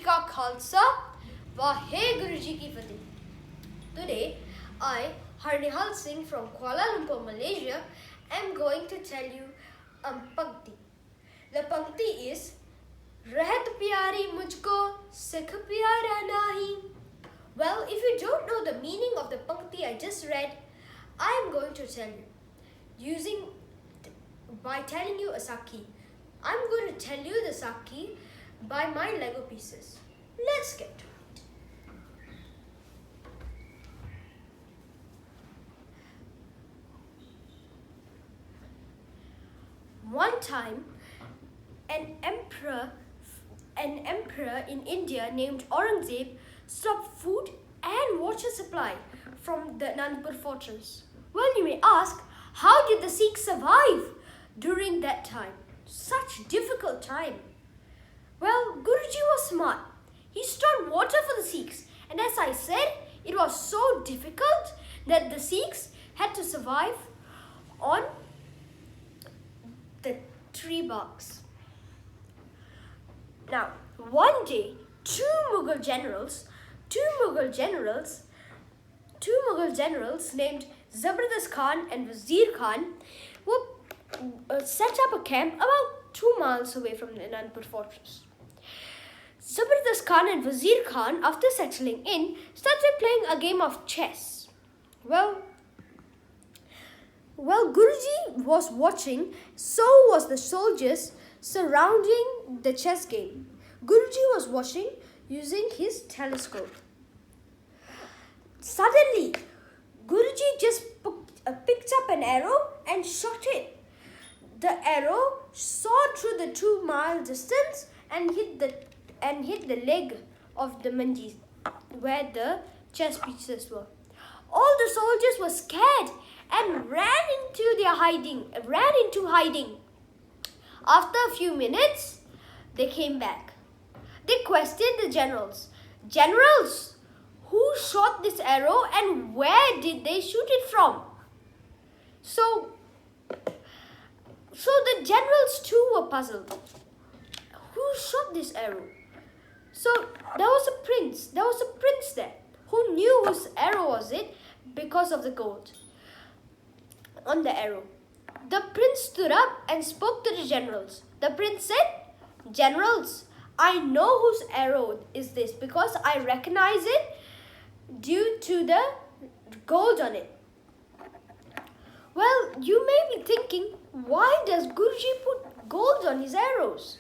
का khalsa, Vahe Guruji ki fateh. Today, I, Harnehal Singh from Kuala Lumpur, Malaysia, am going to tell you a pankti. The pankti is, Rahat pyari mujhko, sikh pyara nahi. Well, if you don't know the meaning of the pankti I just read, I am going to tell you by telling you a saakhi. I'm going to tell you the saakhi by my Lego pieces. Let's get to it. One time, an emperor in India named Aurangzeb stopped food and water supply from the Anandpur fortress. Well, you may ask, how did the Sikhs survive during that time? Such difficult time. Well, Guruji was smart. He stored water for the Sikhs, and as I said, it was so difficult that the Sikhs had to survive on the tree barks. Now, one day, two Mughal generals named Zabardast Khan and Wazir Khan set up a camp about 2 miles away from the Anandpur fortress. Zabardast Khan and Wazir Khan, after settling in, started playing a game of chess. Well, Guruji was watching, so was the soldiers surrounding the chess game. Guruji was watching using his telescope. Suddenly, Guruji just picked up an arrow and shot it. The arrow soared through the 2 mile distance and hit the leg of the manji where the chess pieces were. All the soldiers were scared and ran into hiding. After a few minutes, they came back. They questioned the generals. Generals, who shot this arrow and where did they shoot it from? So the generals too were puzzled. Who shot this arrow? So there was a prince there who knew whose arrow was it because of the gold on the arrow. The prince stood up and spoke to the generals. The prince said, "Generals, I know whose arrow is this because I recognize it due to the gold on it." Well, you may be thinking, why does Guruji put gold on his arrows?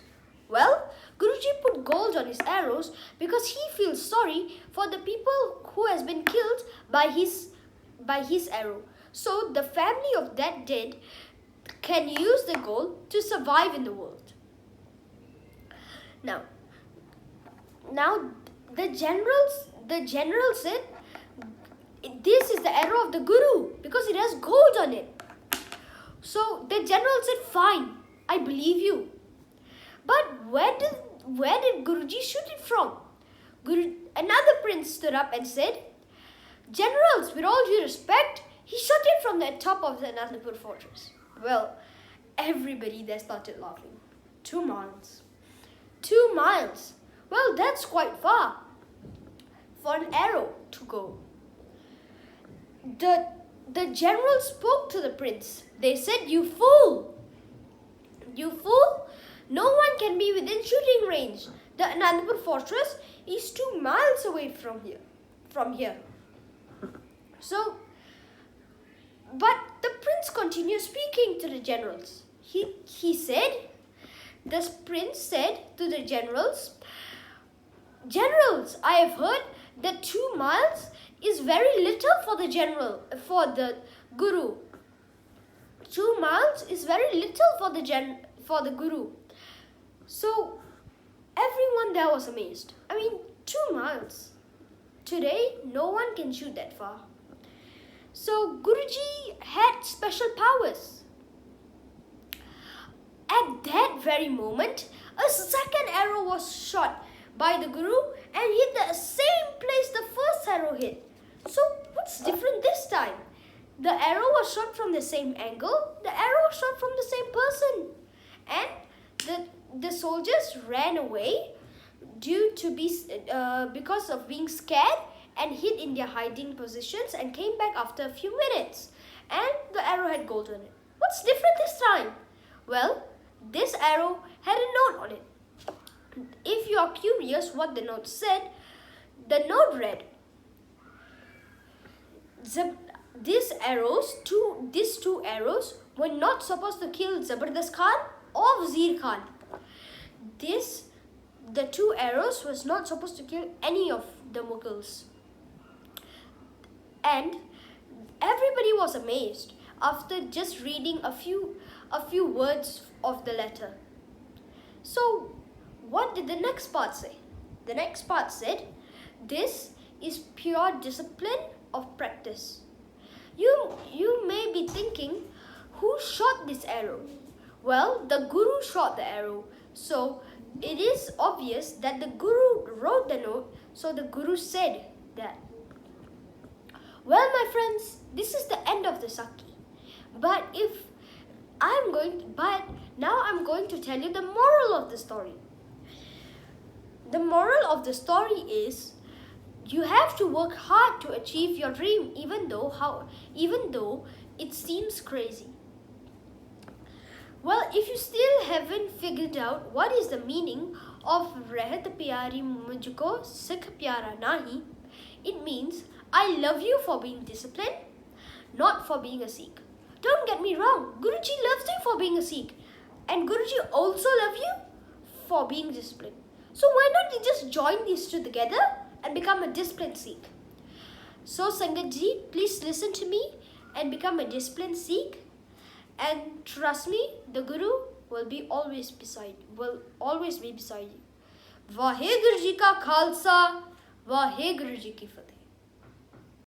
Well, Guruji put gold on his arrows because he feels sorry for the people who has been killed by his arrow. So the family of that dead can use the gold to survive in the world. Now the general said, "This is the arrow of the Guru because it has gold on it." So the general said, "Fine, I believe you. But where did Guruji shoot it from?" Another prince stood up and said, "Generals, with all due respect, he shot it from the top of the Anandpur fortress." Well, everybody there started laughing. 2 miles. 2 miles. Well, that's quite far for an arrow to go. The general spoke to the prince. They said, "You fool! You fool! No one can be within shooting range. The Anandpur fortress is 2 miles away from here. But the prince continued speaking to the generals. The prince said to the generals, "Generals, I have heard that 2 miles is very little for the Guru. 2 miles is very little for the Guru." So everyone there was amazed. 2 miles. Today, no one can shoot that far. So Guruji had special powers. At that very moment, a second arrow was shot by the Guru and hit the same place the first arrow hit. So what's different this time? The arrow was shot from the same angle, the arrow was shot from the same person. And the soldiers ran away because of being scared and hid in their hiding positions and came back after a few minutes. And the arrow had gold on it. What's different this time? Well, this arrow had a note on it. If you are curious what the note said, the note read, these two arrows were not supposed to kill Zabardast Khan or Wazir Khan. The two arrows was not supposed to kill any of the Mughals. And everybody was amazed after just reading a few words of the letter. So, what did the next part say? The next part said, this is pure discipline of practice. You may be thinking, who shot this arrow? Well, the Guru shot the arrow. So, it is obvious that the Guru wrote the note, so the Guru said that. Well, my friends, this is the end of the Saakhi. But now I'm going to tell you the moral of the story. The moral of the story is, you have to work hard to achieve your dream, even though it seems crazy. Well, if you still haven't figured out what is the meaning of Rehat Pyari Mujhko Sikh Pyara Nahi, it means I love you for being disciplined, not for being a Sikh. Don't get me wrong, Guruji loves you for being a Sikh, and Guruji also loves you for being disciplined. So why not you just join these two together and become a disciplined Sikh? So Sangat ji, please listen to me and become a disciplined Sikh. And trust me, the Guru will always be beside you. Vaheguru ji ka khalsa, Vaheguru ji ki fateh.